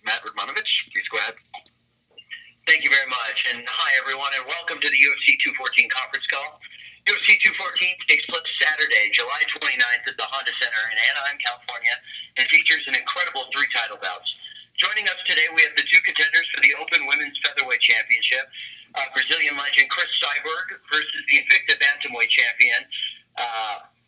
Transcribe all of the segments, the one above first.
Please go ahead. Thank you very much, and hi everyone, and welcome to the UFC 214 conference call. UFC 214 takes place Saturday, July 29th at the Honda Center in Anaheim, California, and features an incredible 3 title bouts. Joining us today, we have the 2 contenders for the Open Women's Featherweight Championship, Brazilian legend Cris Cyborg versus the Invicta Bantamweight champion,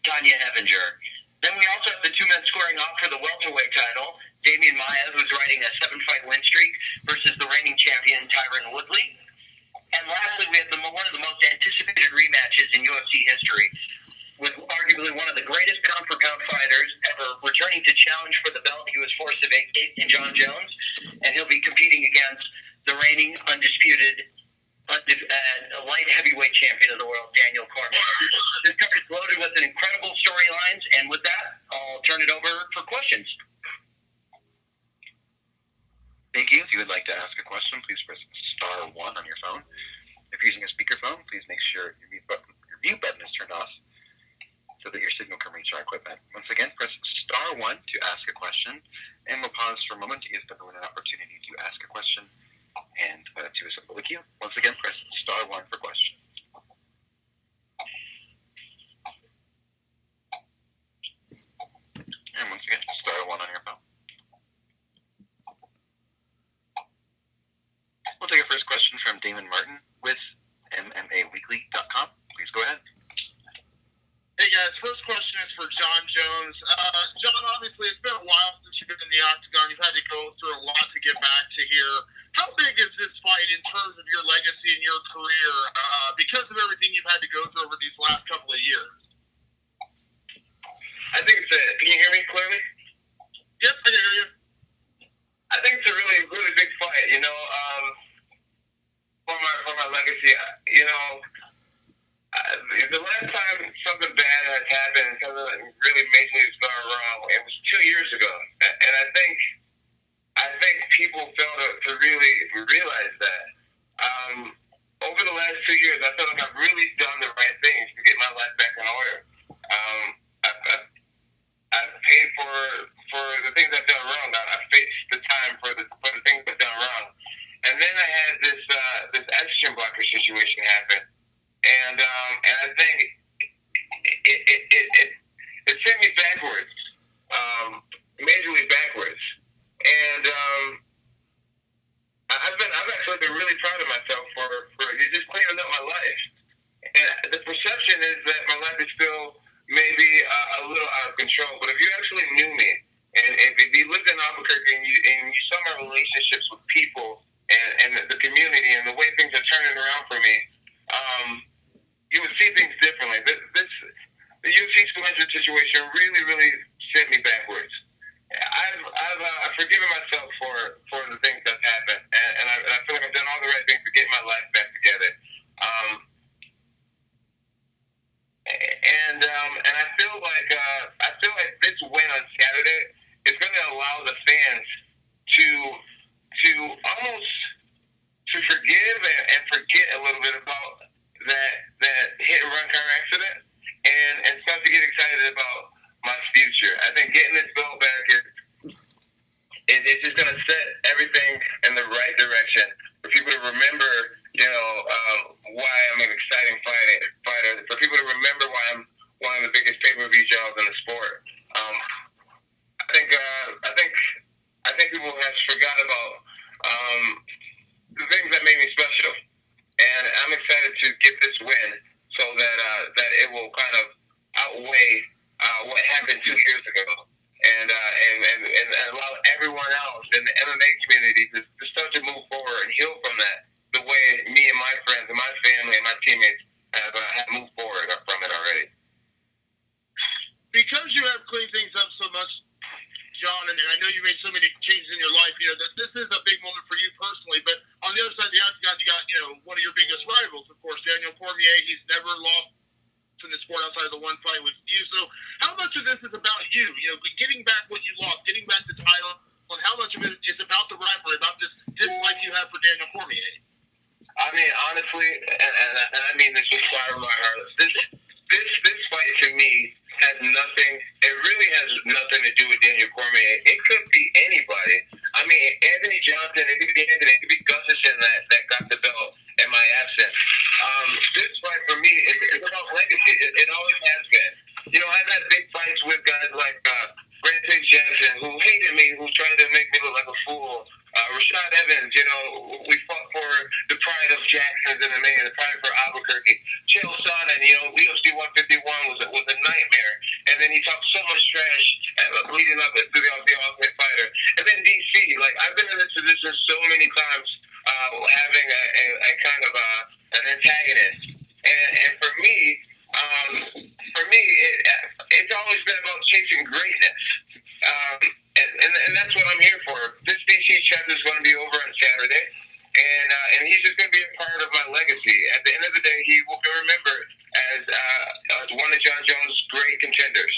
Tonya Evinger. Then we also have the 2 men squaring off for the welterweight title, Demian Maia, who's riding a 7-fight win streak, versus the reigning champion Tyron Woodley. And lastly, we have one of the most anticipated rematches in UFC history, with arguably one of the greatest pound-for-pound fighters ever returning to challenge for the belt he was forced to vacate in Jon Jones, and he'll be competing against the reigning undisputed light heavyweight champion of the world, Daniel Cormier. This card is loaded with incredible storylines, and with that, I'll turn it over for questions. Thank you. If you would like to ask a question, please press *1 on your phone. If you're using a speakerphone, please make sure your mute button is turned off so that your signal can reach our equipment. Once again, press *1 to ask a question, and we'll pause for a moment to give everyone an opportunity to ask a question and to assemble the queue. Once again, press *1 for questions. And once again, *1 on your phone. We'll take our first question from Damon Martin with MMAweekly.com. Please go ahead. Hey guys, first question is for Jon Jones. Jon, obviously it's been a while since you've been in the octagon. You've had to go through a lot to get back to here. How big is this fight in terms of your legacy and your career because of everything you've had to go through over these last couple of years? I think can you hear me clearly? Yep, I can hear you. I think it's a really, really big fight, for my legacy. The last time something bad has happened, something that really majorly has gone wrong, it was 2 years ago. And I think people fail to really realize that. Over the last 2 years, I feel like I've really done the right things to get my life back in order. I've paid for the things I've done wrong. I've faced the time for the things I've done wrong. And then I had this estrogen blocker situation happen, and I think it sent me backwards, majorly backwards. And I've actually been really proud of myself for just cleaning up my life. And the perception is that my life is still maybe a little out of control. But if you actually knew me, and if you lived in Albuquerque and you saw my relationships with people and the community and the way things are turning around for me, you would see things differently. The UFC 200 situation really, really sent me backwards. I've forgiven myself for the things that happened, and I feel like I've done all the right things to get my life back together. And I feel like this win on Saturday is going to allow the fans to almost to forgive and forget a little bit about that hit and run car accident and start to get excited about my future. I think getting this belt back is just going to set everything in the right direction for people to remember, why I'm an exciting fighter, for people to remember why I'm one of the biggest pay-per-view draws in the sport. I think people have forgot about the things that made me special, and I'm excited to get this win so that it will kind of outweigh what happened 2 years ago, and allow everyone else in the MMA community to start to move forward and heal from that, the way me and my friends and my family and my teammates have moved forward from it already. Because you have cleaned things up so much, Jon, and I know you made so many changes in your life, that this is a big moment for you personally, but on the other side of the octagon, you got, one of your biggest rivals, of course, Daniel Cormier. He's never lost in the sport outside of the one fight with you. So how much of this is about you, getting back what you lost, getting back the title, and how much of it is about the rivalry, about this dislike you have for Daniel Cormier? I mean, honestly, and I mean this with fire in my heart, this fight to me has nothing, it really has nothing to do with Daniel Cormier. It could be anybody. I I mean, Anthony Johnson, it could be Anthony, it could be Gustafson that got the belt in my absence. This fight for me is about legacy. It always has been. You know, I've had big fights with guys like Brandon Jackson, who hated me, who tried to make me look like a fool. Rashad Evans, you know, we fought for the pride of Jackson's in the main, the pride for Albuquerque. Chael Sonnen, you know, UFC 151 was a nightmare. And then he talked so much trash leading up to the Ultimate Fighter. And then DC, like, I've been in this position so many times, having a kind of an antagonist. And for me, it's always been about chasing greatness. And that's what I'm here for. This DC chapter is going to be over on Saturday, and he's just going to be a part of my legacy. At the end of the day, he will be remembered as one of John Jones' great contenders.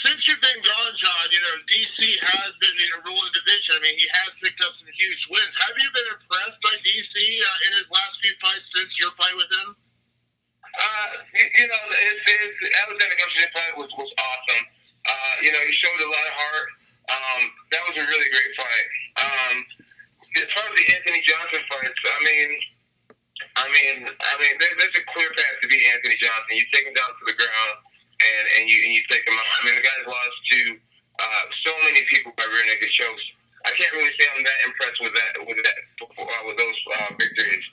Since you've been gone, John, you know, DC has been in a ruling division. I mean, he has picked up some huge wins. Have you been impressed by DC in his last few fights since your fight with him? You know, his Alexander Gustafson fight was awesome. You know, he showed a lot of heart. That was a really great fight. As far as the Anthony Johnson fights, I mean, there's a clear path to beat Anthony Johnson. You take him down to the ground, and you take him out. I mean, the guy's lost to so many people by rear naked chokes. I can't really say I'm that impressed with those victories.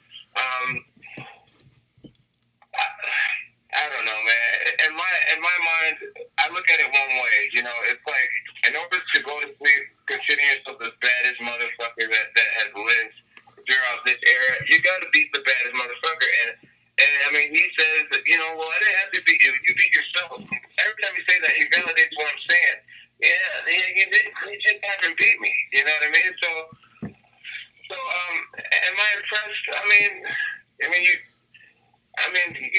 I don't know, man. In my mind, I look at it one way. You know, it's like, in order to go to sleep, considering yourself the baddest motherfucker that has lived throughout this era, you got to beat the baddest motherfucker. And I mean, he says that, you know, well, I didn't have to beat you. You beat yourself. Every time you say that, he validates what I'm saying. Yeah, you just haven't beat me. You know what I mean? So, am I impressed? I mean, you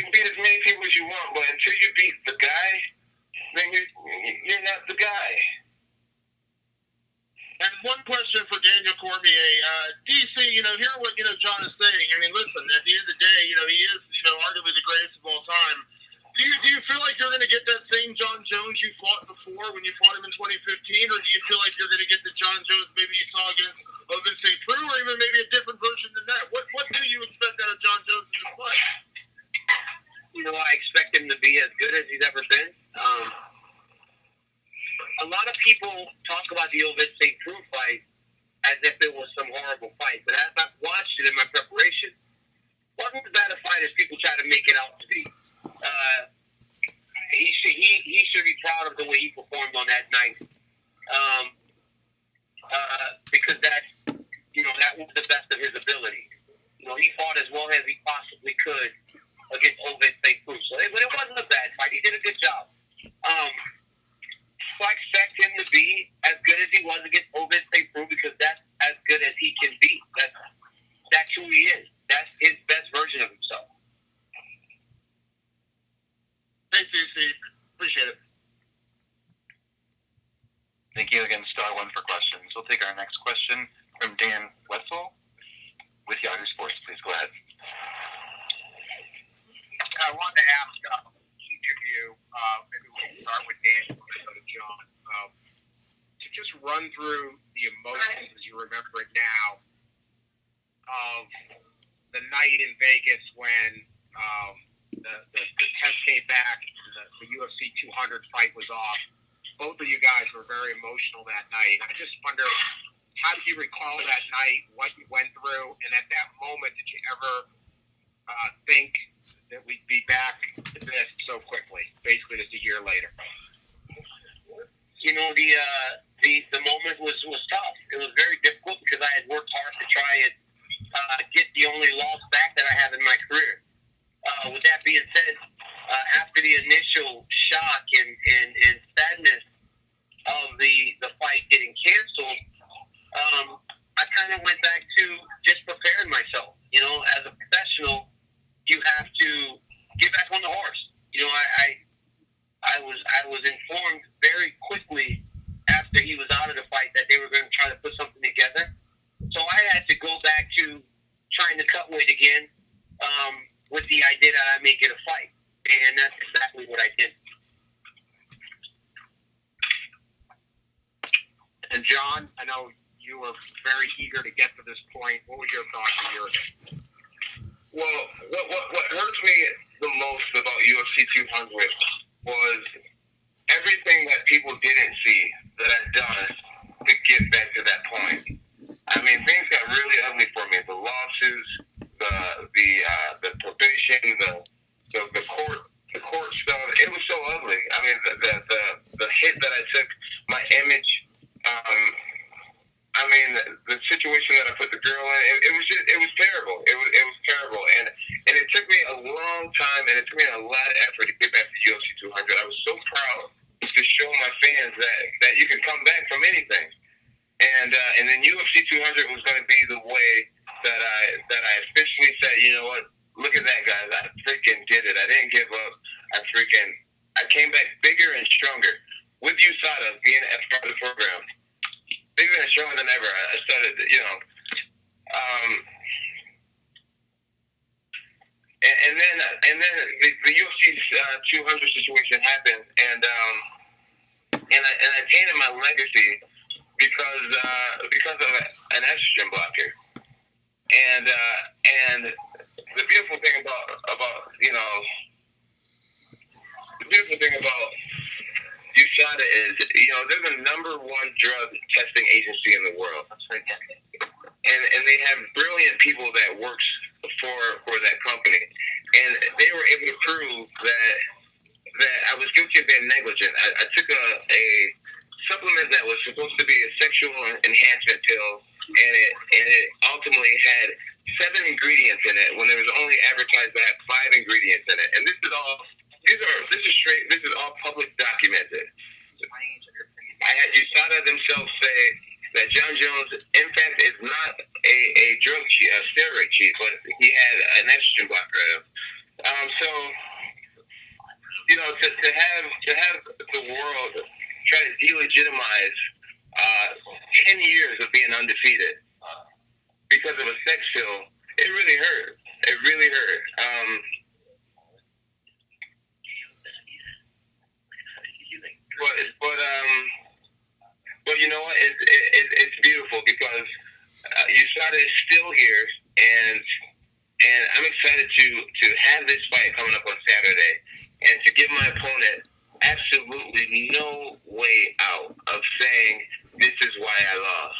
can beat as many people as you want, but until you beat the guy, then you're not the guy. And one question for Daniel Cormier. DC, you know, hear what, you know, John is saying. I mean, listen, at the end of the day, you know, he is, you know, arguably the greatest of all time. Do you feel like you're going to get that same John Jones you fought before when you fought him in 2015, or do you feel like you're going to get the John Jones maybe you saw against Ovince St. Preux, or even maybe a different version than that? What do you expect out of John Jones in this fight? You know, I expect him to be as good as he's ever been. A lot of people talk about the Ovince St. Preux fight as if it was some horrible fight, but as I've watched it in my preparation, it wasn't as bad a fight as people try to make it out to be. He should be proud of the way he performed on that night, because that was the best of his ability. You know, he fought as well as he possibly could against Ovince St. Preux. But it wasn't a bad fight. He did a good job. So I expect him to be as good as he was against Ovince St. Preux, because that's as good as he can be. That's who he is. That's his best version of himself. Thanks, DC. Appreciate it. Thank you again, star one for questions. We'll take our next question from Dan Wetzel with Yahoo Sports. Please go ahead. I wanted to ask each of you, maybe we'll start with Dan and go to John, to just run through the emotions as you remember it now of the night in Vegas when the test came back and the UFC 200 fight was off. Both of you guys were very emotional that night. And I just wonder, how do you recall that night, what you went through, and at that moment, did you ever think that we'd be back to this so quickly, basically just a year later? You know, the moment was tough. It was very difficult because I had worked hard to try and get the only loss back that I have in my career. With that being said, after the initial shock and sadness of the fight getting canceled, I kind of went back to just preparing myself. You know, as a professional, you have to get back on the horse. You know, I was informed very quickly after he was out of the fight that they were going to try to put something together. So I had to go back to trying to cut weight again, with the idea that I may get a fight. And that's exactly what I did. And John, I know you were very eager to get to this point. What was your thoughts a year ago? Well, what hurts me the most about UFC 200 was everything that people didn't see that I've done to get back to that point. I mean, things got really ugly for me. The lawsuits, the probation, the court stuff. It was so ugly. I mean, the hit that I took, my image. I mean, the situation that I put the girl in. It was terrible. It was terrible, and it took me a long time, and it took me a lot of effort to get back to UFC 200. I was so proud to show my fans that you can come back from anything. And then UFC 200 was going to be the way that I officially said, you know what, look at that, guys. I freaking did it. I didn't give up. I came back bigger and stronger. With USADA being a part of the program, bigger and stronger than ever. I started, and then the UFC 200 situation happened, and I tainted my legacy because of an estrogen blocker, and the beautiful thing about USADA is, they're the number one drug testing agency in the world. That's right. And they have brilliant people that works for that company, and they were able to prove that I was guilty of being negligent. I took a supplement that was supposed to be a sexual enhancement pill, and it ultimately had 7 ingredients in it when there was only advertised to have 5 ingredients in it. And this is all public documented. I had USADA themselves say that John Jones, in fact, is not a drug chief, a steroid chief, but he had an estrogen blocker. To have the world try to delegitimize 10 years of being undefeated because of a sex pill, it really hurt. It really hurt. But you know what? It's beautiful because USADA is still here, and I'm excited to have this fight coming up on Saturday, and to give my opponent absolutely no way out of saying this is why I lost.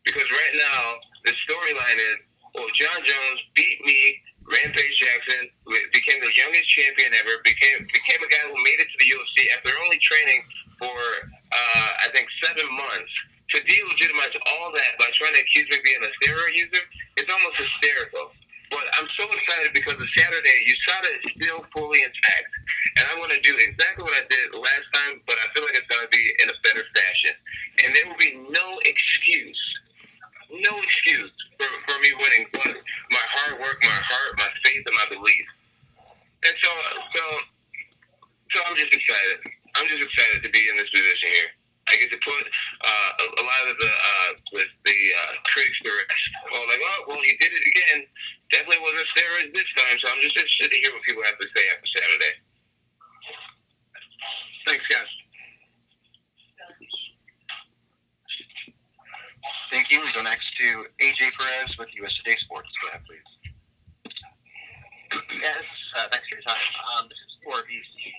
Because right now the storyline is, well, John Jones beat me, Rampage Jackson, became the youngest champion ever, became a guy who made it to the UFC after only training for I think 7 months. To delegitimize all that by trying to accuse me of being a steroid user, it's almost hysterical. But I'm so excited because of Saturday, USADA is still fully intact. And I want to do exactly what I did last time, but I feel like it's going to be in a better fashion. And there will be no excuse for me winning, but my hard work, my heart, my faith, and my belief. And so I'm just excited. I'm just excited to be in this position here. I get to put a lot of the critics to rest. Well, you did it again. Definitely wasn't steroids this time, so I'm just interested to hear what people have to say after Saturday. Thanks, guys. Thank you. We go next to AJ Perez with US Today Sports. Go ahead, please. Yeah, thanks for your time. This is for VC.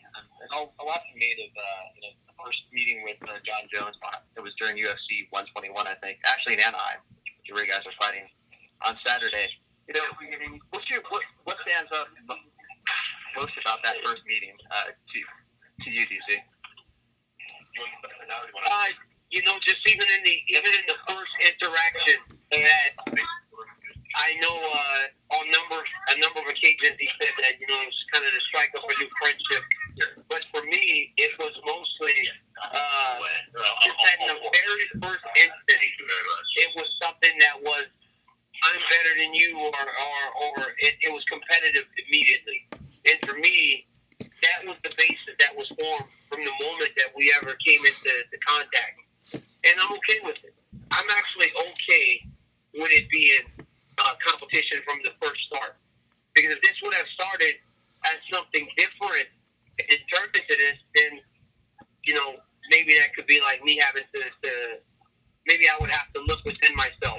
A lot made of the first meeting with John Jones. It was during UFC 121, I think. Actually, in Anaheim, where you guys are fighting on Saturday. What stands up most about that first meeting to you, DC? Just even in the first interaction, that I know on a number of occasions he said that it was kind of the strike up a new friendship. But for me, it was mostly just that in the very first instance, it was something that was, I'm better than you, or it was competitive immediately. And for me, that was the basis that was formed from the moment that we ever came into contact. And I'm okay with it. I'm actually okay with it being competition from the first start. Because if this would have started as something different and it turned into this, then, maybe that could be like me having to maybe I would have to look within myself.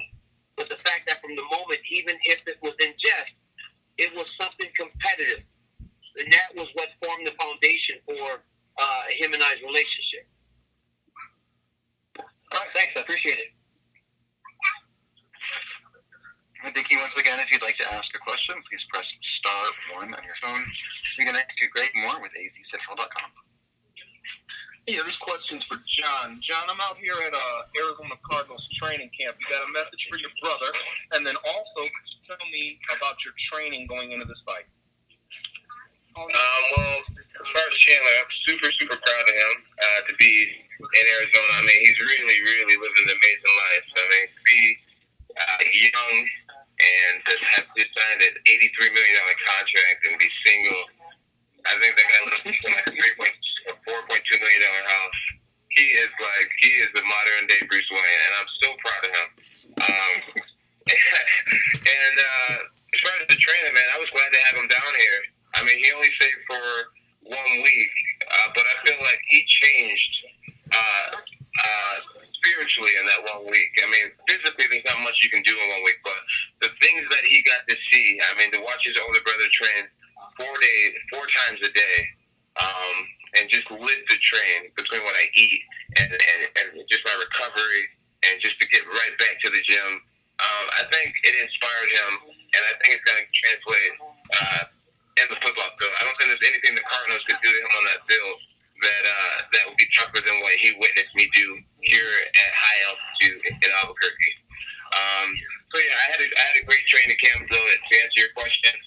But the fact that from the moment, even if it was in jest, it was something competitive. And that was what formed the foundation for him and I's relationship. All right, thanks. I appreciate it. And thank you once again. If you'd like to ask a question, please press *1 on your phone. We can next to Greg Moore with azcentral.com. Yeah, this question's for John. John, I'm out here at Arizona Cardinals training camp. You got a message for your brother, and then also tell me about your training going into this fight. Well, as far as Chandler, I'm super, super proud of him to be in Arizona. I mean, he's really, really living an amazing life. I mean, to be young and to have just signed an $83 million contract and be single, I think that guy lives in like a $4.2 million house. He is the modern day Bruce Wayne, and I'm so proud of him. And as far as the training, man, I was glad to have him down here. I mean, he only stayed for 1 week, but I feel like he changed spiritually in that 1 week. I mean, physically, there's not much you can do in 1 week, but the things that he got to see, I mean, to watch his older brother train 4 times a day, and just live the train between what I eat and just my recovery and just to get right back to the gym. I think it inspired him, and I think it's going to translate in the football field. I don't think there's anything the Cardinals could do to him on that field that would be tougher than what he witnessed me do here at high altitude in Albuquerque. So yeah, I had a great training camp. So to answer your question,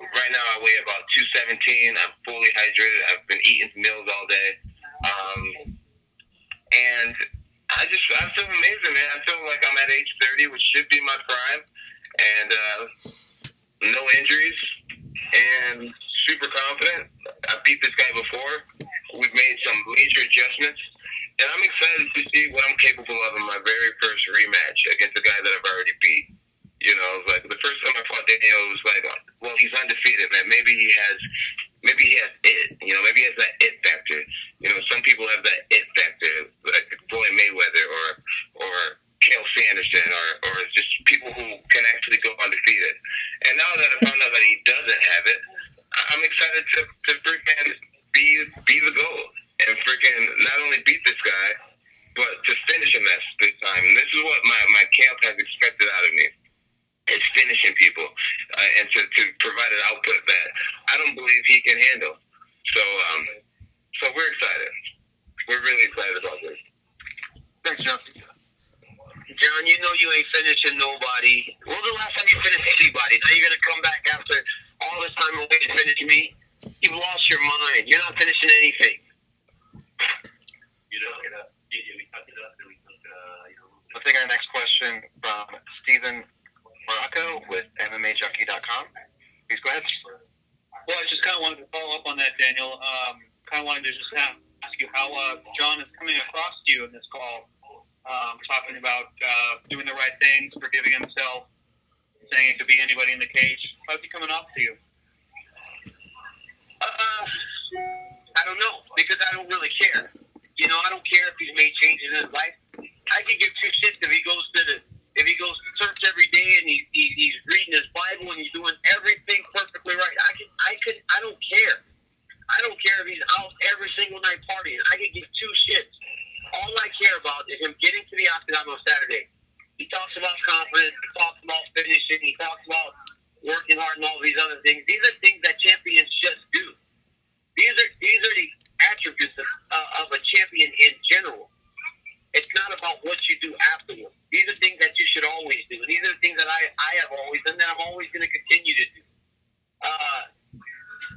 right now I weigh about 217. I'm fully hydrated. I've been eating meals all day, and I feel amazing, man. I feel like I'm at age 30, which should be my prime, and no injuries, and super confident. I beat this guy before. We've made some major adjustments, and I'm excited to see what I'm capable of in my very first rematch against a guy that I've already beat. You know, like the first time I fought Daniel, it was like, well, he's undefeated, man. Maybe he has it. You know, maybe he has that it factor. You know, some people have that it factor, like Floyd Mayweather or Chael Sanderson, or just people who can actually go undefeated. And now that I found out that he doesn't have it, I'm excited to freaking be the GOAT and freaking not only beat this guy, but to finish him this time. And this is what my camp has expected out of me. It's finishing people and to provide an output that I don't believe he can handle. So we're excited. We're really excited about this. Thanks, John. John, you know you ain't finishing nobody. When was the last time you finished anybody? Now you're going to come back after all this time away to finish me? You've lost your mind. You're not finishing anything. We'll take our next question from Stephen Morocco with MMAJunkie.com. Please go ahead. Well, I just kind of wanted to follow up on that, Daniel. Kind of wanted to just ask you how John is coming across to you in this call, talking about doing the right things, forgiving himself, saying it could be anybody in the cage. How's he coming off to you? I don't know, because I don't really care. You know, I don't care if he's made changes in his life. I could give two shits if he goes to church every day and he's reading his Bible and he's doing everything perfectly right. I don't care. I don't care if he's out every single night partying. I could give two shits. All I care about is him getting to the octagon on Saturday. He talks about confidence. He talks about finishing. He talks about working hard and all these other things. These are things that champions just do. These are the attributes of a champion in general. It's not about what you do afterwards. These are things that you should always do. And these are the things that I have always done that I'm always going to continue to do.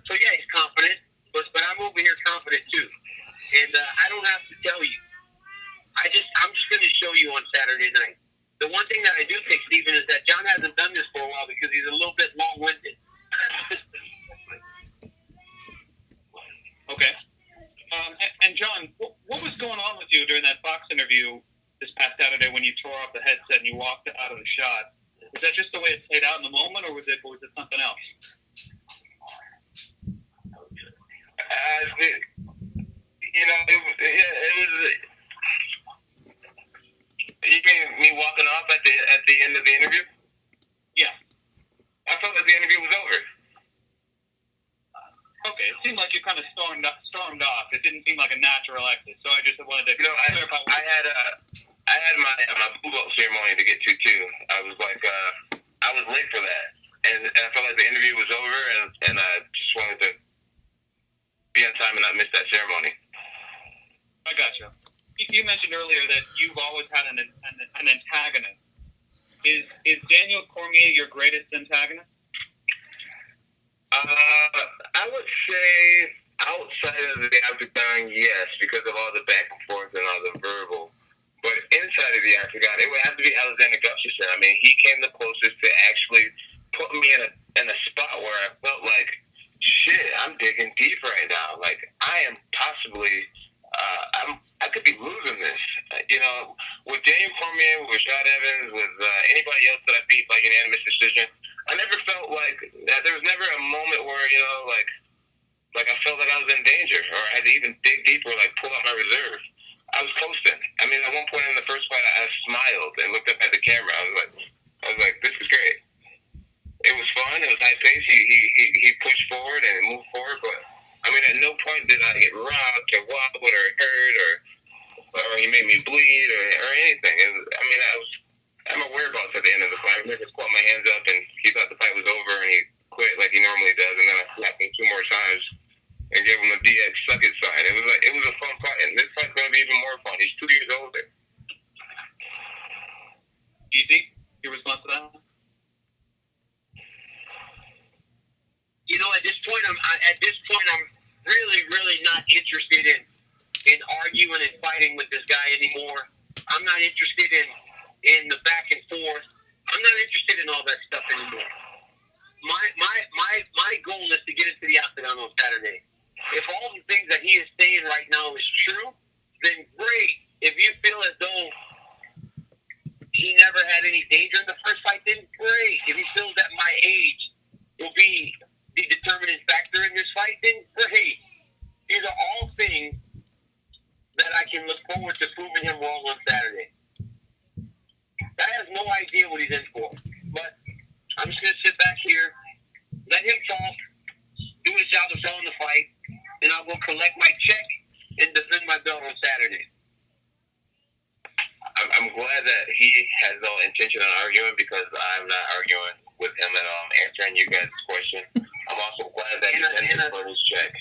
So, yeah, he's confident, but I'm over here confident, too. And I don't have to tell you. I'm just going to show you on Saturday night. The one thing that I do think, Stephen, is that John hasn't done this for a while because he's a little bit long-winded. Okay. And John, what was going on with you during that Fox interview this past Saturday when you tore off the headset and you walked out of the shot? Was that just the way it played out in the moment, or was it something else? You know, it was. walking off at the end of the interview? Yeah. I felt like the interview was over. Okay, it seemed like you kind of stormed off. It didn't seem like a natural exit, so I just wanted to clarify. I had my blue belt ceremony to get to too. I was like, I was late for that, and I felt like the interview was over, and I just wanted to be on time and not miss that ceremony. I gotcha. You mentioned earlier that you've always had an antagonist. Is Daniel Cormier your greatest antagonist? I would say outside of the octagon, yes, because of all the back and forth and all the verbal. But inside of the octagon, it would have to be Alexander Gustafsson. I mean, he came the closest to actually put me in a spot where I felt like, shit, I'm digging deep right now. Like, I am possibly, I could be losing this. You know, with Daniel Cormier, with Rashad Evans, with anybody else that I beat by unanimous decision, I never felt like there was never a moment where, you know, like I felt like I was in danger or I had to even dig deeper, like pull out my reserve. I was coasting. I mean, at one point in the first fight, I smiled and looked up at the camera. I was like, this is great. It was fun. It was high pace. He pushed forward and moved forward, but I mean, at no point did I get rocked or wobbled or hurt or he made me bleed or anything. I'm a whereabouts at the end of the fight. I just put my hands up and he thought the fight was over and he quit like he normally does, and then I slapped him 2 more times and gave him a DX suck it sign. It was a fun fight, and this fight's gonna be even more fun. He's 2 years older. Easy, your response to that? You know, at this point, I'm really not interested in arguing and fighting with this guy anymore. I'm not interested in the back and forth. I'm not interested in all that stuff anymore. My goal is to get into the octagon on Saturday. If all the things that he is saying right now is true, then great. If you feel as though he never had any danger in the first fight, then great. If he feels that my age will be the determining factor in this fight, then great. These are all things that I can look forward to proving him wrong on Saturday. I have no idea what he's in for, but I'm just going to sit back here, let him talk, do his job of selling the fight, and I'll go collect my check and defend my belt on Saturday. I'm glad that he has no intention on arguing because I'm not arguing with him at all. I'm answering you guys' question. I'm also glad that he's intended for his check.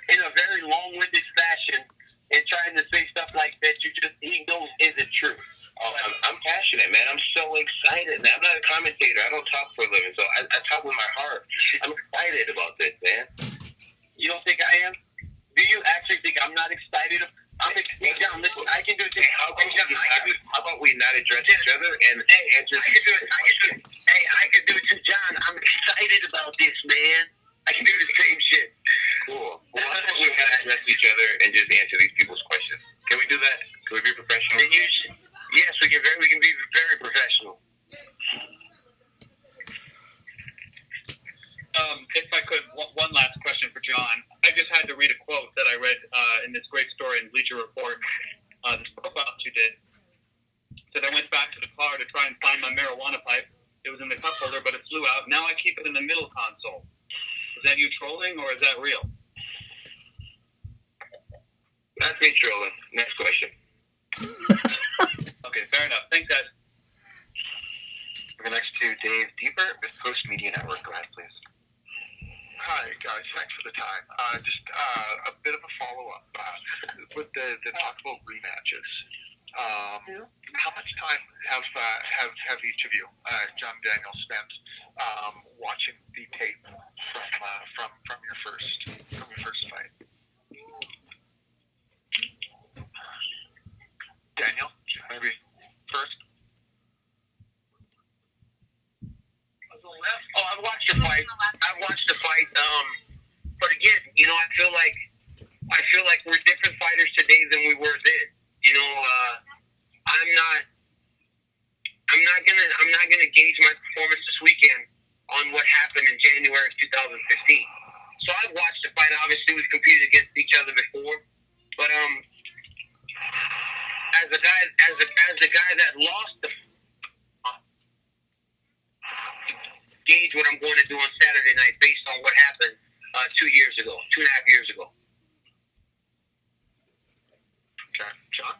In a very long-winded fashion and trying to say stuff like that he knows isn't true. Oh, I'm passionate, man. I'm so excited, man. I'm not a commentator. I don't talk for a living, so I talk with my heart. I'm excited about this, man. You don't think I am? Do you actually think I'm not excited? I'm excited. John, listen, I can do it. How about we not address each other and answer? I can do it. Hey, I can do it too, John. I'm excited about this, man. I can do the same shit. Cool. Well, why don't we not address each other and just answer these people's questions? Can we do that? Can we be professional? Yes, we can be very professional. If I could, one last question for John. I just had to read a quote that I read in this great story in Bleacher Report, this profile you did. Said I went back to the car to try and find my marijuana pipe. It was in the cup holder, but it flew out. Now I keep it in the middle console. Is that you trolling, or is that real? That's me trolling. Next question. Okay, fair enough. Thanks, guys. We're next to Dave Deeper with Post Media Network. Go ahead, please. Hi, guys. Thanks for the time. Just a bit of a follow-up. With the talk about rematches, how much time have each of you, John and Daniel, spent watching the tape from your first fight? Daniel, maybe first. Oh, I've watched the fight. But again, you know, I feel like we're different fighters today than we were then. You know, I'm not gonna gauge my performance this weekend on what happened in January of 2015. So I've watched the fight. Obviously, we've competed against each other before, but as a as a guy that lost the gauge what I'm going to do on Saturday night based on what happened 2.5 years ago. Okay, John?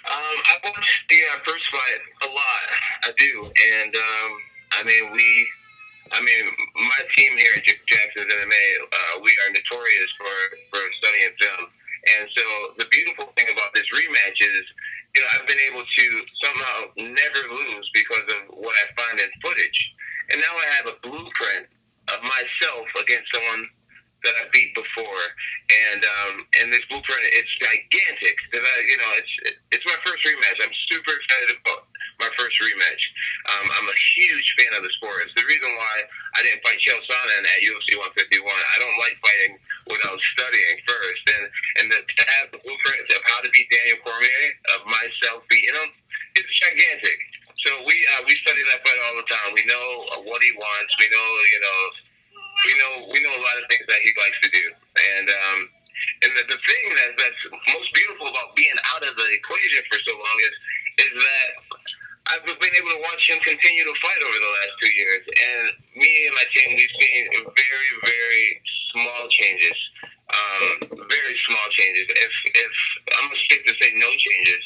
I watched the first fight a lot. I do, and my team here at Jackson's MMA, we are notorious for studying film. And so the beautiful thing about this rematch is, I've been able to somehow never lose because of what I find in footage. And now I have a blueprint of myself against someone that I beat before. And this blueprint, it's gigantic. It's my first rematch. I'm super excited about my first rematch. I'm a huge fan of the sport. It's the reason why I didn't fight Chael Sonnen at UFC 151. I don't like fighting without studying first. And to have the blueprint of how to beat Daniel Cormier, of myself beating him, it's gigantic. So we study that fight all the time. We know what he wants. We know a lot of things that he likes to do. And the thing that's most beautiful about being out of the equation for so long is that I've been able to watch him continue to fight over the last 2 years. And me and my team, we've seen very, very small changes. Very small changes. If I'm safe to say no changes.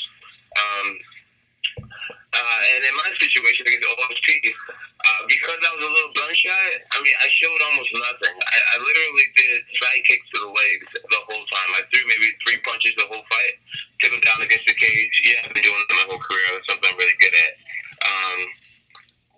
And in my situation against OSP, because I was a little gun shy, I showed almost nothing. I literally did side kicks to the legs the whole time. I threw maybe 3 punches the whole fight, took him down against the cage. Yeah, I've been doing it my whole career. That's something I'm really good at.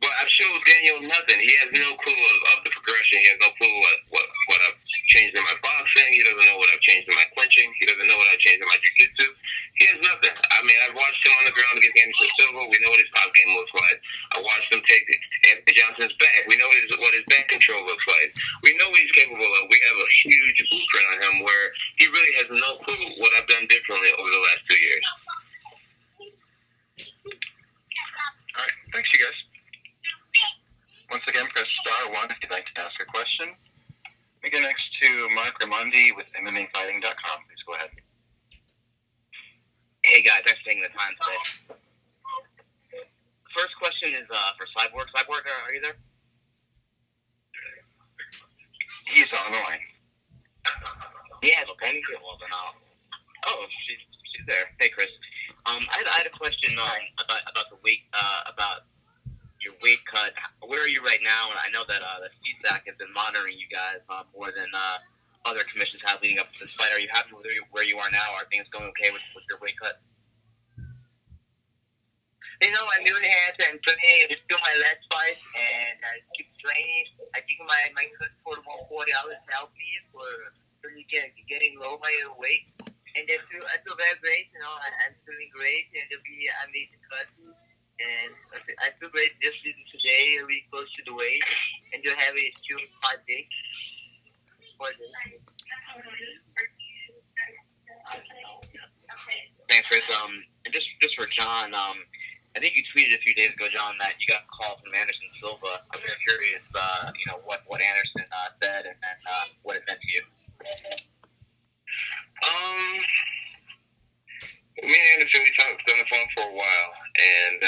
But I've showed Daniel nothing. He has no clue of the progression. He has no clue what I've changed in my boxing. He doesn't know what I've changed in my clinching. He doesn't know what I've changed in my jiu-jitsu. He has nothing. I've watched him on the ground against Anderson Silva. We know what his top game looks like. I watched him take Anthony Johnson's back. We know what his back control looks like. We know what he's capable of. We have a huge blueprint on him where he really has no clue what I've done differently over the last 2 years. All right, thanks, you guys. Once again, press *1 if you'd like to ask a question. We go next to Mark Raimondi with MMAfighting.com. Please go ahead. Hey guys, thanks for taking the time today. First question is for Cyborg. Cyborg, are you there? He's on the line. Yeah, okay. Well, then she's there. Hey, Cris. I had a question about the weight, about your weight cut. Where are you right now? And I know that the CSAC has been monitoring you guys more than other commissions have leading up to this fight. Are you happy with where you are now? Are things going okay with your weight cut? I'm really happy. And today it's still my last fight, and I keep training. I think my cut for 140 hours helped me for getting low my weight. And I feel very great. I'm feeling great, and I made the cut. And I feel great just today, really close to the weight, and you have a still 5 days. Thanks, Cris. And just for John, I think you tweeted a few days ago, John, that you got a call from Anderson Silva. I'm just curious, what Anderson said and what it meant to you. Me and Anderson, we talked on the phone for a while, and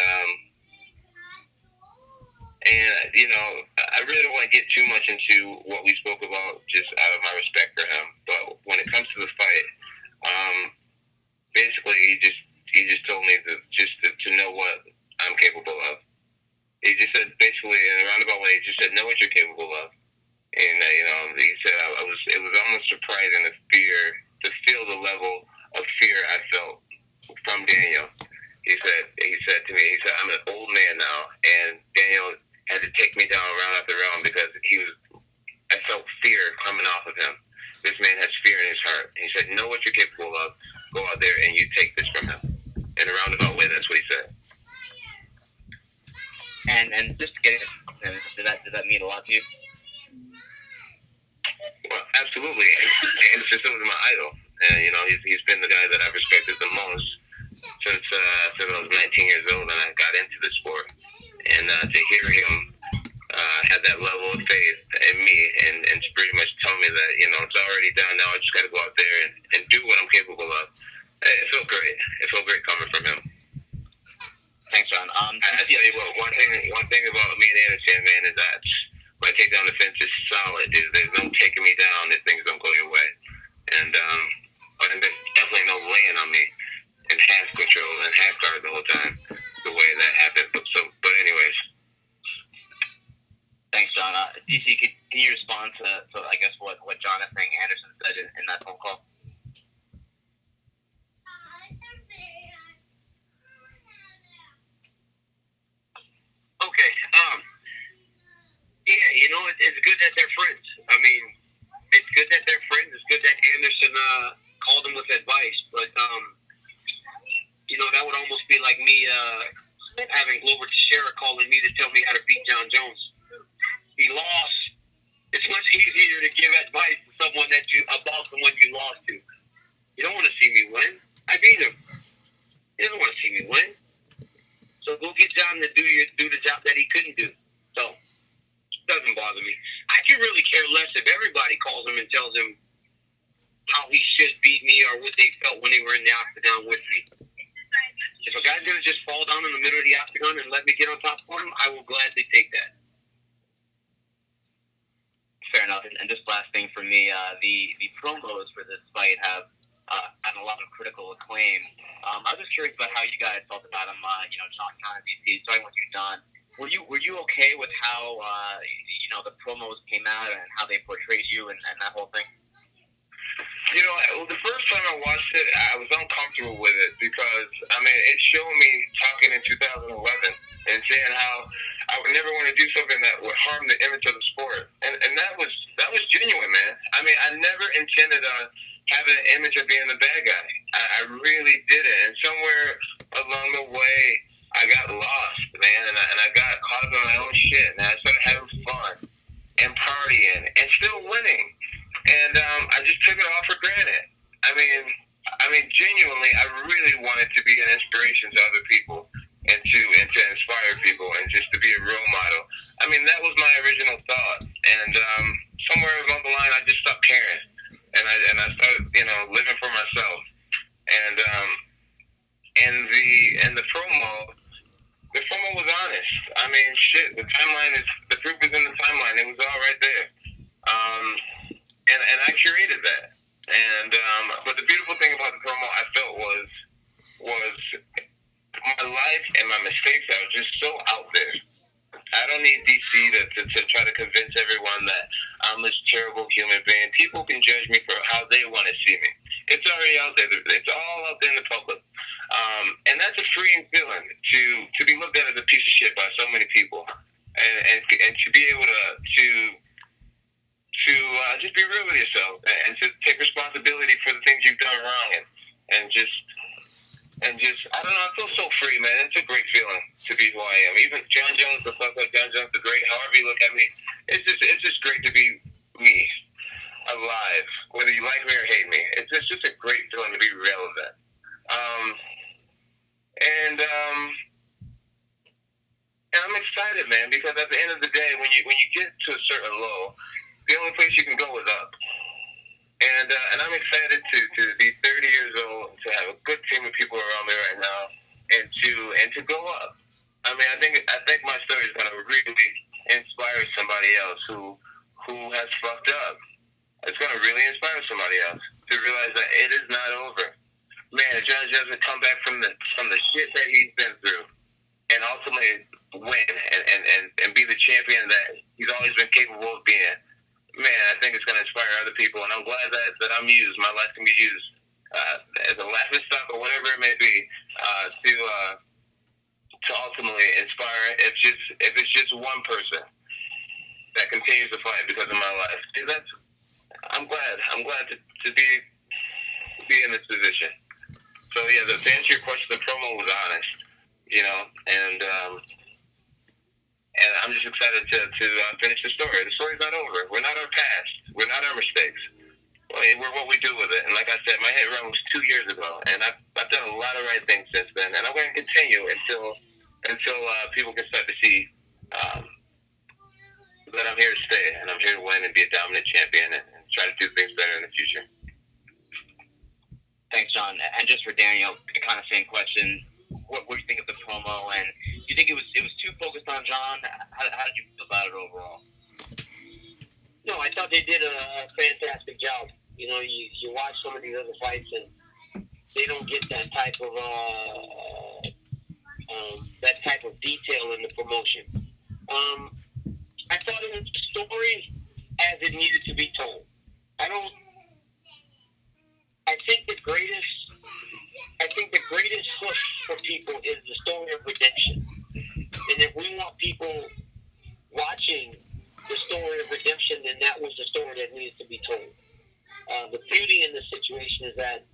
I really don't want to get too much into what we spoke about, just out of my respect for him. But when it comes to the fight, basically he just told me to know what I'm capable of. He just said, basically in a roundabout way, he just said, know what you're capable of. And he said it was almost surprising to feel the level of fear I felt from Daniel. He said to me, I'm an old man now, and Daniel had to take me down round after round because I felt fear coming off of him. This man has fear in his heart. And he said, know what you're capable of. Go out there and you take this from him. In a roundabout way, that's what he said. And just to get it, did that mean a lot to you? Well, absolutely. And Anderson Silva is my idol. And, he's been the guy that I've respected the most since I was 19 years old and I got into the sport. And to hear him have that level of faith in me and to pretty much tell me that, it's already done now, I just got to go out there and do what I'm capable of. It felt great. It felt great coming from him. Thanks, John. I tell you what, one thing about me and Anderson, man, is that my takedown defense is solid, dude. There's no taking me down if things don't go your way. And there's definitely no laying on me and half control and half guard the whole time, the way that happened. But anyways. Thanks, John. DC, can you respond to I guess what Jonathan Anderson said in that phone call? Okay. Yeah, it's good that they're friends. I mean, it's good that they're friends. It's good that Anderson called him with advice. But, that would almost be like me having Glover Teixeira calling me to tell me how to beat John Jones. He lost. It's much easier to give advice to someone about someone you lost to. You don't want to see me win. I beat him. You don't want to see me win. So go get John to do the job that he couldn't do. So it doesn't bother me. I could really care less if everybody calls him and tells him how he should beat me or what they felt when they were in the octagon with me. If a guy's gonna just fall down in the middle of the octagon and let me get on top of him, I will gladly take that. Fair enough. And just last thing for me, the promos for this fight have had a lot of critical acclaim. I was just curious about how you guys felt about him. John and DC. Starting with you, John. Were you okay with how the promos came out and how they portrayed you and that whole thing? The first time I watched it, I was uncomfortable with it because, it showed me talking in 2011 and saying how I would never want to do something that would harm the image of the sport. And that was genuine, man. I never intended on having an image of being the bad guy. I really didn't. And somewhere along the way, I got lost, man, and I got caught up in my own shit, and I started having fun and partying and still winning. And I just took it all for granted. Genuinely, I really wanted to be an inspiration to other people and to inspire people and just to be a role model. That was my original thought. And somewhere along the line, I just stopped caring, and I started, living for myself. And the promo was honest. The timeline the proof is in the timeline. It was all right there. And I curated that. And but the beautiful thing about the promo I felt was my life and my mistakes are just so out there. I don't need DC to try to convince everyone that I'm this terrible human being. People can judge me for how they want to see me. It's already out there. It's all out there in the public. And that's a freeing feeling to be looked at as a piece of shit by so many people. And to be able to just be real with yourself and to take responsibility for the things you've done wrong and just I don't know, I feel so free, man. It's a great feeling to be who I am. Even John Jones, the fuck like John Jones, the great, however you look at me, it's just great to be me, alive, whether you like me or hate me. It's just a great feeling to be relevant. And I'm excited, man, because at the end of the day, when you get to a certain low, the only place you can go is up. And I'm excited to be 30 years old, to have a good team of people around me right now, and to go up. I think my story is going to really inspire somebody else who has fucked up. It's going to really inspire somebody else to realize that it is not over. Man, if John Jones would come back from the shit that he's been through, and ultimately win and be the champion that he's always been capable of being. Man, I think it's going to inspire other people, and I'm glad that I'm used. My life can be used as a laughing stock or whatever it may be to ultimately inspire. If it's just one person that continues to fight because of my life, I'm glad to be in this position. So yeah, to answer your question, the promo was honest, and I'm just excited to finish the story. The story's not over. We're not our past. We're not our mistakes. We're what we do with it. And like I said, my hit run was 2 years ago, and I've done a lot of right things since then. And I'm going to continue until people can start to see that I'm here to stay, and I'm here to win and be a dominant champion and try to do things better in the future. Thanks, John. John, and just for Daniel, kind of same question. What do you think of the promo? And do you think it was too focused on John? How did you feel about it overall? No, I thought they did a fantastic job. You know, you watch some of these other fights, and they don't get that type of detail in the promotion. I thought it was the story as it needed to be told. I think the greatest push for people is the story of redemption. And if we want people watching the story of redemption, then that was the story that needed to be told. The beauty in this situation is that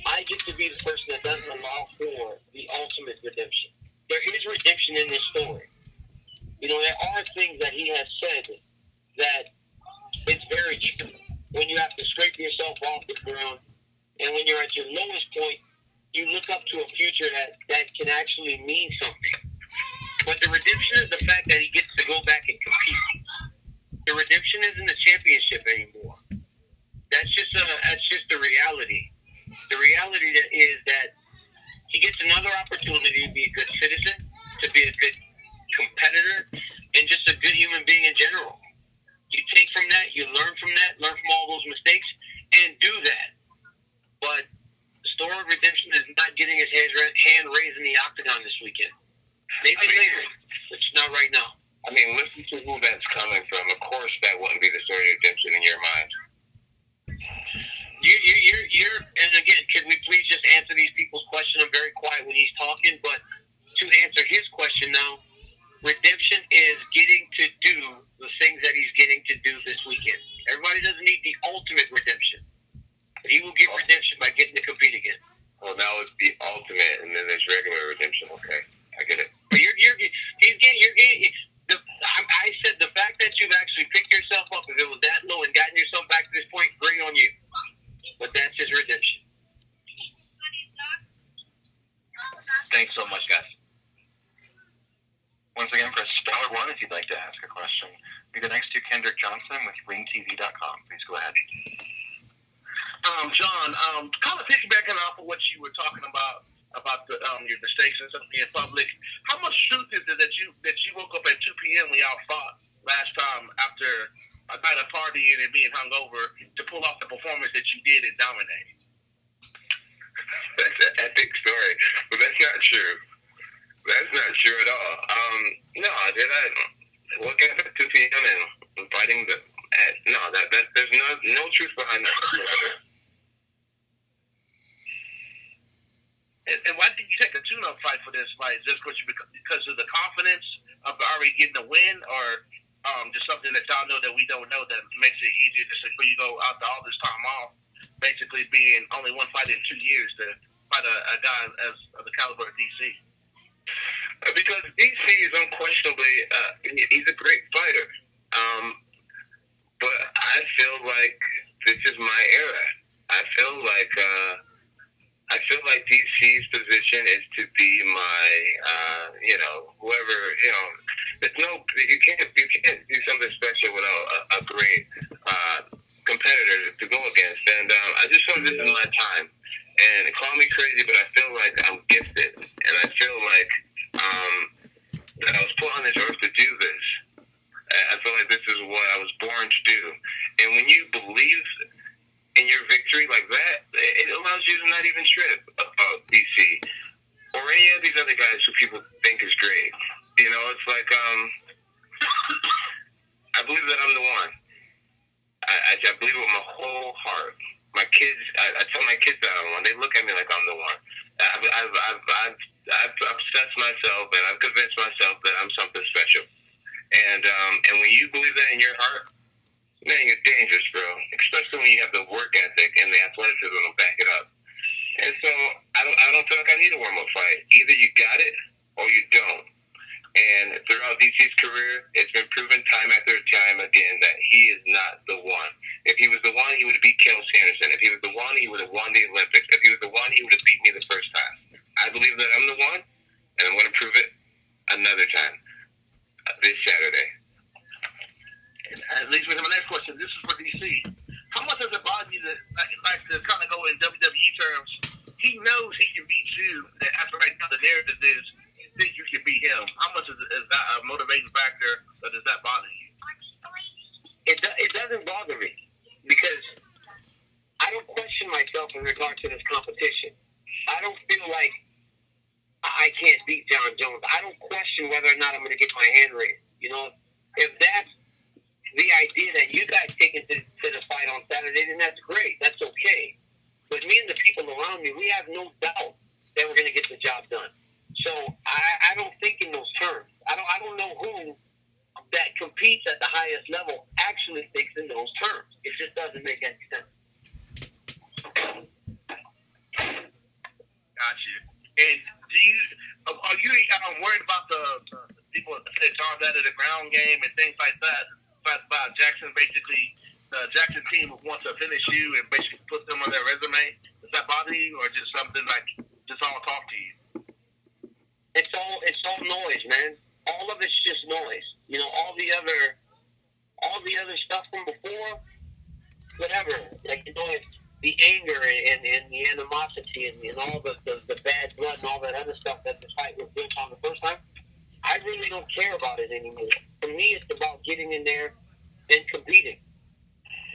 I get to be the person that doesn't allow for the ultimate redemption. There is redemption in this story. You know, there are things that he has said that it's very true. When you have to scrape yourself off the ground, and when you're at your lowest point, you look up to a future that can actually mean something. But the redemption is the fact that he gets to go back and compete. The redemption isn't a championship anymore. That's just the reality. The reality is that he gets another opportunity to be a good citizen, to be a good competitor, and just a good human being in general. You take from that, you learn from that, learn from all those mistakes, and do that. But the story of redemption is not getting his hand raised in the octagon this weekend. Maybe later, but not right now. I mean, listen to who that's coming from. Of course, that wouldn't be the story of redemption in your mind. And again, could we please just answer these people's question? I'm very quiet when he's talking, but to answer his question now, redemption is getting to do the things that he's getting to do this weekend. Everybody doesn't need the ultimate redemption. But he will get redemption by getting to compete again. Well, now it's the ultimate, and then there's regular redemption. Okay, I get it. But I said the fact that you've actually picked yourself up, if it was that low and gotten yourself back to this point, great on you. But that's his redemption. Thanks so much, guys. Once again, press *1 if you'd like to ask a question. Be the next to Kendrick Johnson with RingTV.com. Please go ahead. John, kind of piggybacking off of what you were talking about your mistakes and stuff being public. How much truth is it that you woke up at 2 p.m. when y'all fought last time after a night of partying and being hungover to pull off the performance that you did and dominate? That's an epic story, but that's not true. That's not true at all. No, did I woke up at 2 p.m. and fighting there's no truth behind that whatsoever. And why did you take a tune-up fight for this fight? Just because of the confidence of already getting a win, or just something that y'all know that we don't know that makes it easier just for you go out all this time off, basically being only one fight in 2 years to fight a guy of the caliber of DC? Because DC is unquestionably he's a great fighter, but I feel like this is my era. I feel like DC's position is to be my, whoever, you can't do something special without a great competitor to go against. And I just feel this is my time. And call me crazy, but I feel like I'm gifted, and I feel like that I was put on this earth to do this. I feel like this is what I was born to do. And when you believe in your victory like that, it allows you to not even trip about DC or any of these other guys who people think is great. It's like I believe that I'm the one. I believe it with my whole heart. My kids, I tell my kids that I'm the one. They look at me like I'm the one. I've obsessed myself and I've convinced myself that I'm something special. And when you believe that in your heart, man, you're dangerous, bro. Especially when you have the work ethic and the athleticism to back it up. And so I don't feel like I need a warm-up fight. Either you got it or you don't. And throughout DC's career, it's been proven time after time again that he is not the one. If he was the one, he would have beat Cael Sanderson. If he was the one, he would have won the Olympics. If he was the one, he would have beat me the first time. I believe that I'm the one, and I'm going to prove it another time this Saturday. At least with my next question, this is for DC. How much does it bother you to kind of go in WWE terms rounds, I don't question whether or not I'm going to get my hand raised. You know, if that's the idea that you guys take into to the fight on Saturday, then that's great. That's okay. But me and the people around me, we have no doubt that we're going to get the job done. So I don't think in those terms. I don't know who that competes at the highest level actually thinks in those terms. It just doesn't make any sense. Gotcha. And are you worried about the people that say John that at the ground game and things like that? About Jackson, basically, the Jackson team wants to finish you and basically put them on their resume. Does that bother you, or just something like just all talk to you? It's all noise, man. All of it's just noise. You know, all the other stuff from before, whatever. Like, you know, it's the anger and the animosity and all the bad blood and all that other stuff that the fight was built on the first time. I really don't care about it anymore. For me, it's about getting in there and competing.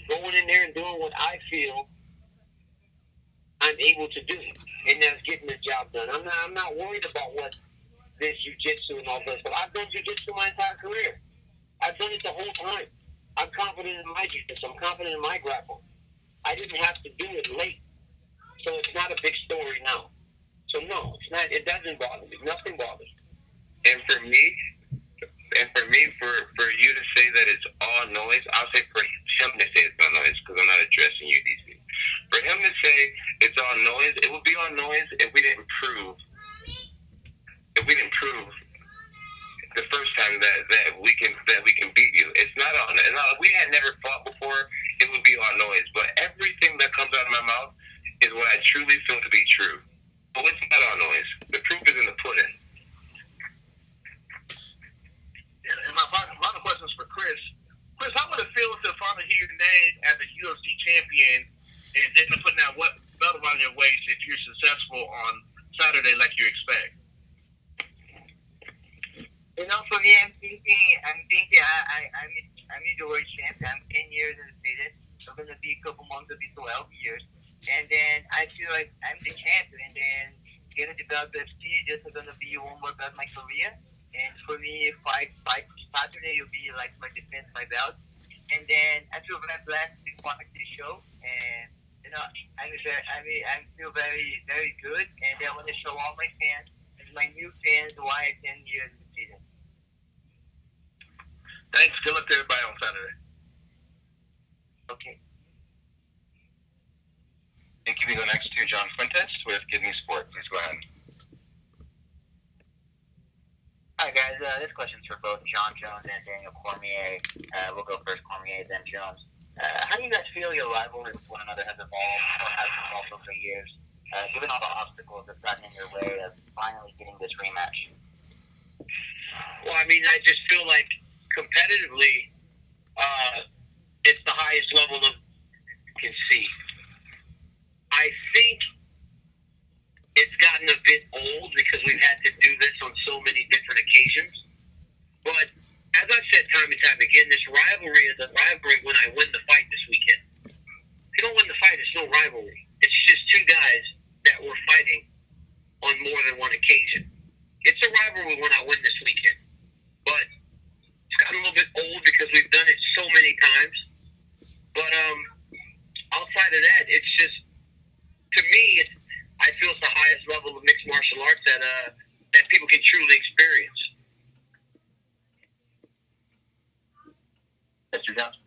Going in there and doing what I feel I'm able to do, and that's getting the job done. I'm not worried about what this jiu-jitsu and all this stuff. I've done jiu-jitsu my entire career. I've done it the whole time. I'm confident in my jiu-jitsu. I'm confident in my grapple. I didn't have to do it late, so it's not a big story now. So no, it's not. It doesn't bother me. Nothing bothers me. And for me, for you to say that it's all noise, I'll say for him to say it's all noise, because I'm not addressing you, DC. For him to say it's all noise, it would be all noise if we didn't prove the first time that we can beat you. It's not all. We had never fought before. It would be all noise, but everything that comes out of my mouth is what I truly feel to be true. But it's not all noise. The proof is in the pudding. And my final question is for Cris. Cris, how would it feel to finally hear your name as a UFC champion and then putting that belt around your waist if you're successful on Saturday like you expect? You know, for me, I'm thinking I'm the world champion. I'm 10 years in the state. So I'm gonna be a couple months, it'll be 12 years, and then I feel like I'm the champion. And then getting the belt UFC, this is gonna be one more belt in my career. And for me, fight Saturday will be like my defense, my belt. And then I feel very blessed to be part of the show. And you know, I feel very, very good. And I want to show all my fans, and my new fans, why I 10 years in the season. Thanks. Good luck to everybody on Saturday. Okay. Thank you. We go next to John Fuentes with Kidney Sport. Please go ahead. Hi guys, this question's for both John Jones and Daniel Cormier. We'll go first, Cormier, then Jones. How do you guys feel your rivalry with one another has evolved or has evolved over the years, given all the obstacles that's gotten in your way of finally getting this rematch? Well, I mean, I just feel like competitively, it's the highest level of you can see. I think it's gotten a bit old because we've had to do this on so many different occasions. But as I've said time and time again, this rivalry is a rivalry when I win the fight this weekend. If you don't win the fight, it's no rivalry. It's just two guys that were fighting on more than one occasion. It's a rivalry when I win this weekend. But it's gotten a little bit old because we've done it so many times. But outside of that, it's just, to me, I feel it's the highest level of mixed martial arts that people can truly experience. Mr. Johnson?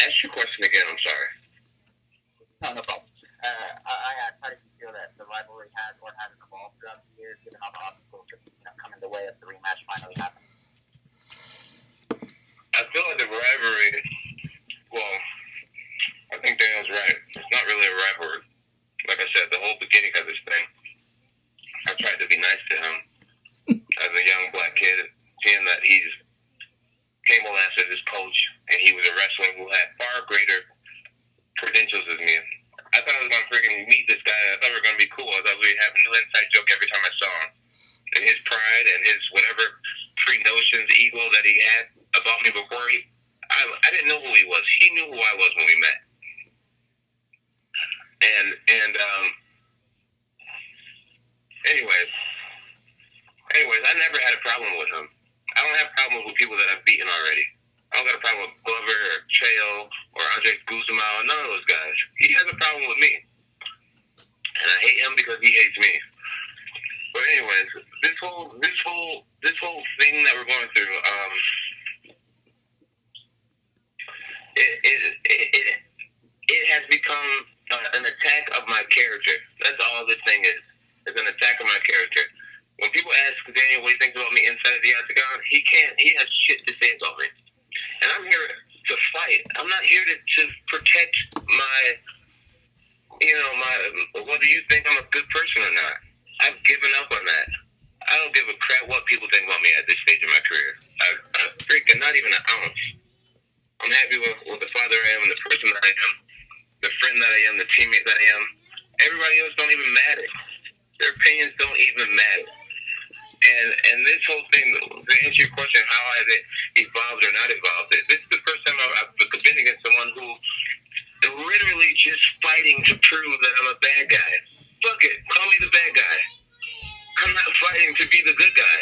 Ask your question again, I'm sorry. No problem. I asked, how do you feel that the rivalry has or hasn't evolved throughout the years, given all the obstacles that come in the way of the rematch finally happening? I feel like the rivalry, well, I think Daniel's right. It's not really a rivalry. Like I said, the whole beginning of this thing, I tried to be nice to him as a young black kid, seeing that he's came on as his coach, and he was a wrestler who had far greater credentials as me. I thought I was going to freaking meet this guy. I thought we were going to be cool. I thought we'd have new inside I've beaten already. I don't got a problem with Glover or Chael or Andre Guzman, none of those guys. He has a problem with me. And I hate him because he hates me. But anyways, this whole thing that we're going through, it has become an attack of my character. That's all this thing is. It's an attack of my character. When people ask Daniel what he thinks about me inside of the octagon, he has shit to say about me. And I'm here to fight. I'm not here to protect whether you think I'm a good person or not. I've given up on that. I don't give a crap what people think about me at this stage of my career. I freaking not even an ounce. I'm happy with the father I am, the person that I am, the friend that I am, the teammate that I am. Everybody else don't even matter. Their opinions don't even matter. And this whole thing, to answer your question, how has it evolved or not evolved, this is the first time I've been against someone who is literally just fighting to prove that I'm a bad guy. Fuck it, call me the bad guy. I'm not fighting to be the good guy.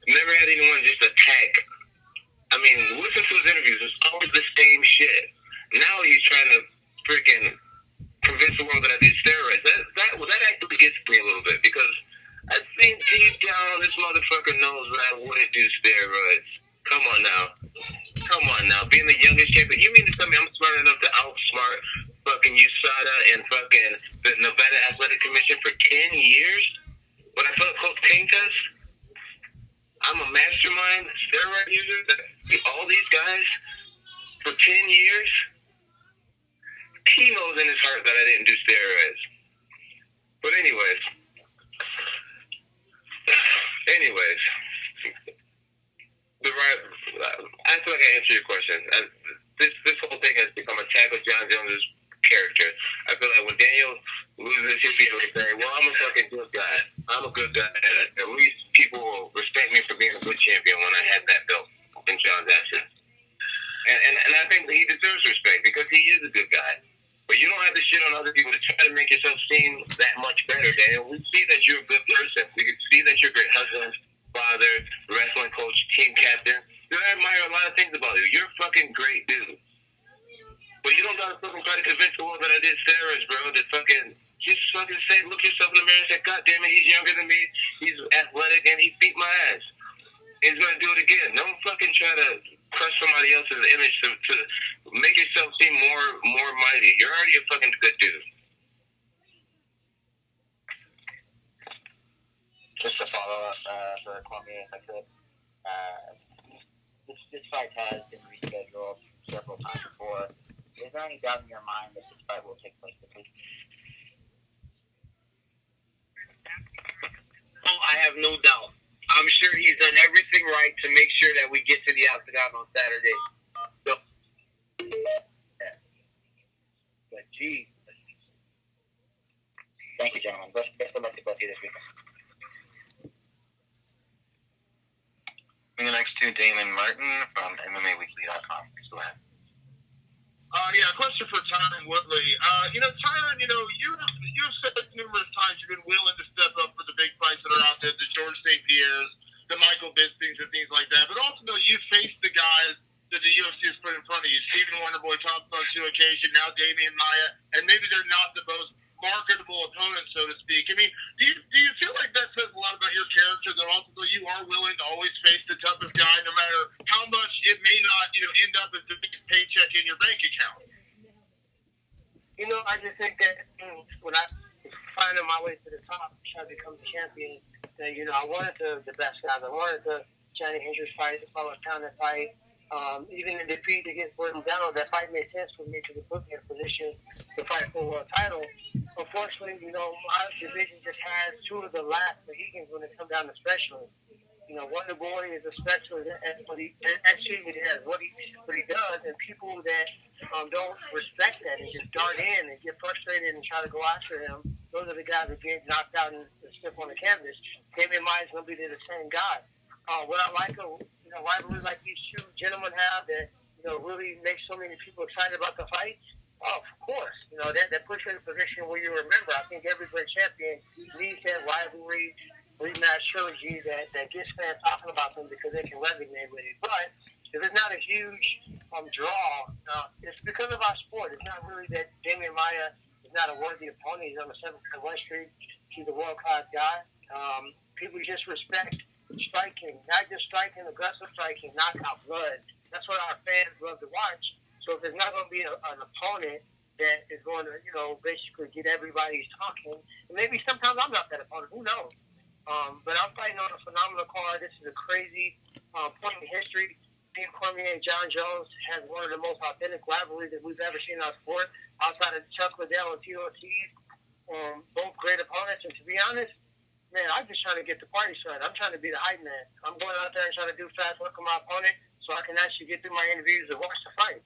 Never had anyone just attack. I mean, listen to his interviews, it's always the same shit. Now he's trying to freaking convince the world that I did steroids. That actually gets me a little bit, because I think deep down this motherfucker knows that I wouldn't do steroids. Come on now. Being the youngest champion, you mean to tell me I'm smart enough to outsmart fucking USADA and fucking the Nevada Athletic Commission for 10 years? When I failed a cocaine test? I'm a mastermind steroid user that beat all these guys for 10 years? He knows in his heart that I didn't do steroids. But anyways, I feel like I answered your question. This whole thing has become a tag of John Jones' character. I feel like when Daniel loses, he'll be able to say, well, I'm a fucking good guy. I'm a good guy. At least people will respect me for being a good champion when I had that belt in John's absence. And I think that he deserves respect because he is a good guy. But you don't have to shit on other people to try to make yourself seem that much better, Daniel. We see that you're a good person. We can see that you're a great husband, father, wrestling coach, team captain. I admire a lot of things about you. You're a fucking great dude. But you don't gotta fucking try to convince the world that I did steroids, bro. Just fucking say, look yourself in the mirror and say, God damn it, he's younger than me, he's athletic, and he beat my ass. And he's gonna do it again. Don't fucking try to crush somebody else's image to make yourself seem more mighty. You're already a fucking good dude. Just to follow up for Cormier, if I could. This fight has been rescheduled several times before. Is there any doubt in your mind that this fight will take place this week? Oh, I have no doubt. I'm sure he's done everything right to make sure that we get to the octagon on Saturday. So, but geez. Thank you, gentlemen. Best of luck to both of you this weekend. And the next to Damon Martin from MMAweekly.com. Go ahead. Question for Tyron Woodley. Tyron, you've said numerous times you've been willing to step up for the big fights that are out there, the George St. Pierre's, the Michael Bispings, and things like that. But ultimately, you faced the guys that the UFC has put in front of you. Stephen Wonderboy Thompson on 2 occasions, now Demian Maia, and maybe they're not the most marketable opponents, so to speak. I mean, do you feel like that says a lot about your character, that ultimately you are willing to always face the toughest guy, no matter how much it may not, end up as the biggest paycheck in your bank account? I just think that when I was finding my way to the top, trying to become the champion, that, I wanted the best guys. I wanted the Johnny Hendricks fight, the Paul Tonya fight. Even the defeat against Gordon Down, that fight made sense for me to put me in a position to fight for a world title. Unfortunately, my division just has two of the last Mohicans when it comes down to specialists. Wonderboy is a specialist at what he does, and people that don't respect that and just dart in and get frustrated and try to go after him, those are the guys that get knocked out and slip on the canvas. Damian Maia is going to be the same guy. What I like, rivalry like these two gentlemen have that, really makes so many people excited about the fight. Oh, of course. That puts you in a position where you remember. I think every great champion needs that rivalry rematch trilogy that gets fans talking about them because they can resonate with it. But if it's not a huge draw, it's because of our sport. It's not really that Demian Maia is not a worthy opponent. He's on the 7th West Street. He's a world-class guy. People just respect striking, not just striking, aggressive striking, knockout blood. That's what our fans love to watch. So if there's not going to be an opponent that is going to, basically get everybody talking, and maybe sometimes I'm not that opponent. Who knows? But I'm fighting on a phenomenal card. This is a crazy point in history. Cormier and John Jones has one of the most authentic rivalries that we've ever seen in our sport, outside of Chuck Liddell and TOCs. Both great opponents, and to be honest, man, I'm just trying to get the party started. I'm trying to be the hype man. I'm going out there and trying to do fast work on my opponent so I can actually get through my interviews and watch the fight.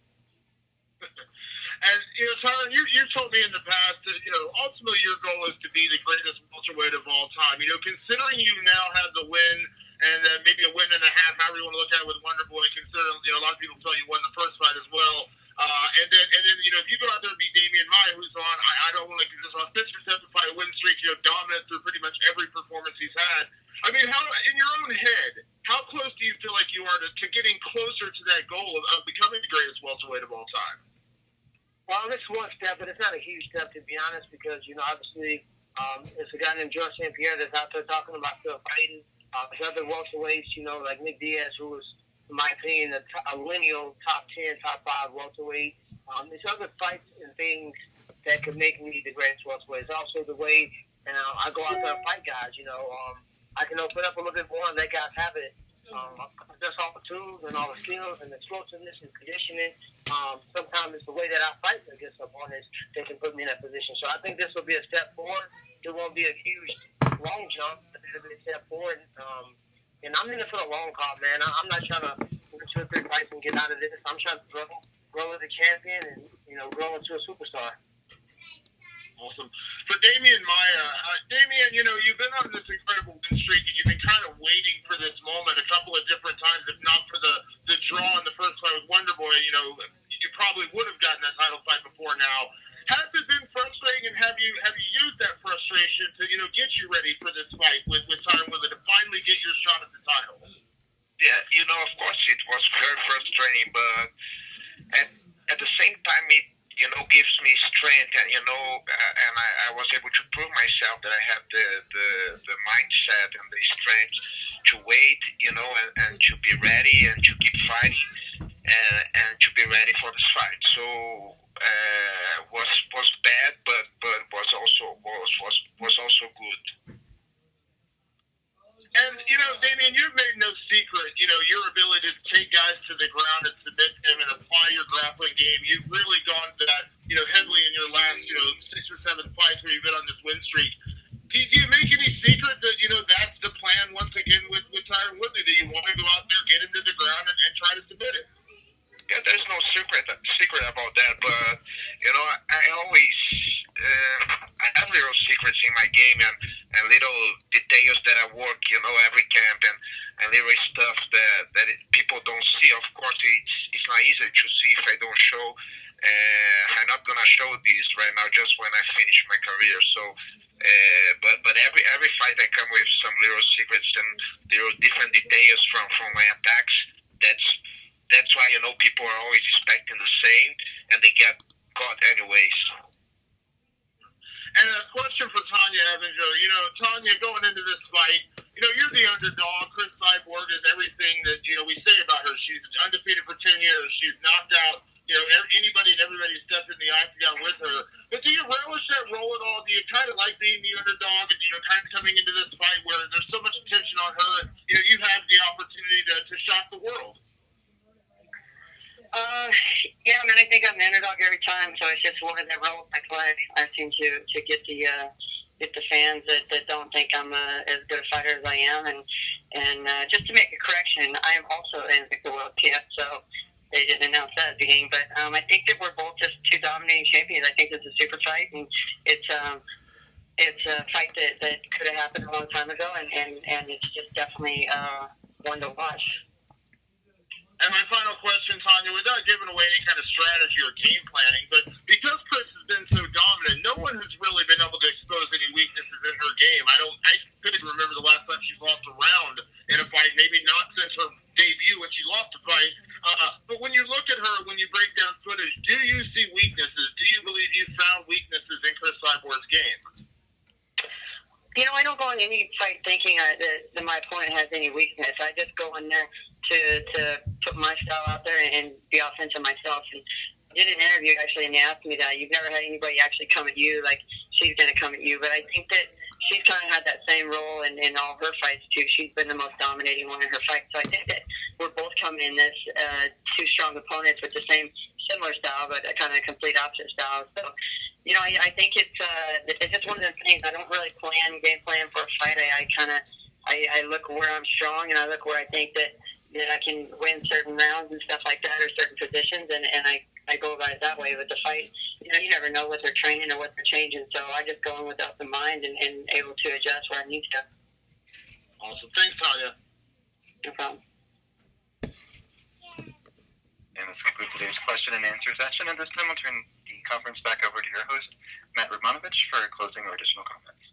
And, Tyron, you told me in the past that, ultimately your goal is to be the greatest welterweight of all time. Considering you now have the win and maybe a win and a half, however you want to look at it with Wonderboy, considering, a lot of people tell you won the first fight as well. And then, if you go out there and beat Demian Maia, who's on, I don't want to get this on 6-7 fight win streak, dominant through pretty much every performance he's had. I mean, how, in your own head, how close do you feel like you are to getting closer to that goal of becoming the greatest welterweight of all time? Well, it's one step, but it's not a huge step, to be honest, because, obviously, it's a guy named George St. Pierre that's out there talking about still fighting. There's other welterweights, like Nick Diaz, who was, in my opinion, a lineal top 10, top 5 welterweight. There's other fights and things that could make me the greatest welterweight. It's also the way I go out there and fight guys. I can open up a little bit more and let guys have it. That's all the tools and all the skills and explosiveness and conditioning. Sometimes it's the way that I fight against opponents that can put me in that position. So I think this will be a step forward. It won't be a huge, long jump, but it'll be a step forward. And I'm in it for the long haul, man. I'm not trying to win 2 or 3 fights and get out of this. I'm trying to grow as a champion and, grow into a superstar. Awesome. For Demian Maia, Demian, you've been on this incredible win streak, and you've been kind of waiting for this moment a couple of different times, if not for the draw in the first fight with Wonderboy. You probably would have gotten that title fight before now. Has it been frustrating, and have you used that frustration to, get you ready for this fight with Tyron Woodley to finally get your shot at the title? Yeah, of course it was very frustrating, but at the same time it gives me strength, and and I was able to prove myself that I have the mindset and the strength to wait, and to be ready and to keep fighting and to be ready for this fight. So was bad, but was also good. And, Demian, you've made no secret, your ability to take guys to the ground and submit them and apply your grappling game. You've really gone to that, heavily in your last, 6 or 7 fights where you've been on this win streak. Do you make any secret that, that's the plan once again with Tyron Woodley, that you want to go out there, get him to the ground, and try to submit it? Yeah, there's no secret about that, but, I always, I have little secrets in my game and little details that I work, every camp and little stuff that people don't see. Of course, it's not easy to see if I don't show. I'm not gonna show this right now, just when I finish my career. So, but every fight I come with some little secrets and little different details from my attacks. That's why people are always expecting the same, and they get caught anyways. And a question for Tonya Evinger. Tonya, going into this fight, you're the underdog. Cris Cyborg is everything that, we say about her. She's undefeated for 10 years. She's knocked out, anybody and everybody stepped in the octagon with her. But do you relish that role at all? Do you kind of like being the underdog and, kind of coming into this fight where there's so much attention on her and, you have the opportunity to shock the world? Yeah, I think I'm the underdog every time, so it's just one of the roles I play. I seem to get the fans that don't think I'm as good a fighter as I am, and just to make a correction, I am also an Invicta World Champ, so they didn't announce that at the beginning, but I think that we're both just 2 dominating champions. I think it's a super fight, and it's a fight that could have happened a long time ago, and it's just definitely one to watch. And my final question, Tonya, without giving away any kind of strategy or game planning, but because Cris has been so dominant, no one has really been able to expose any weaknesses in her game. I couldn't remember the last go in any fight thinking that my opponent has any weakness. I just go in there to put my style out there and be offensive myself. And I did an interview actually, and they asked me that you've never had anybody actually come at you like she's going to come at you. But I think that she's kind of had that same role in all her fights too. She's been the most dominating one in her fights. So I think that we're both coming in as two strong opponents with the similar style, but a kind of complete opposite style. So, you know, I think it's just one of those things. I don't really game plan for a fight. I look where I'm strong, and I look where I think that I can win certain rounds and stuff like that, or certain positions, and I go about it that way. With the fight, you never know what they're training or what they're changing, so I just go in with open mind and able to adjust where I need to. Awesome. Thanks, Tonya. No problem. And this concludes today's question and answer session. At this time, I'll turn the conference back over to your host, Matt Romanovich, for closing or additional comments.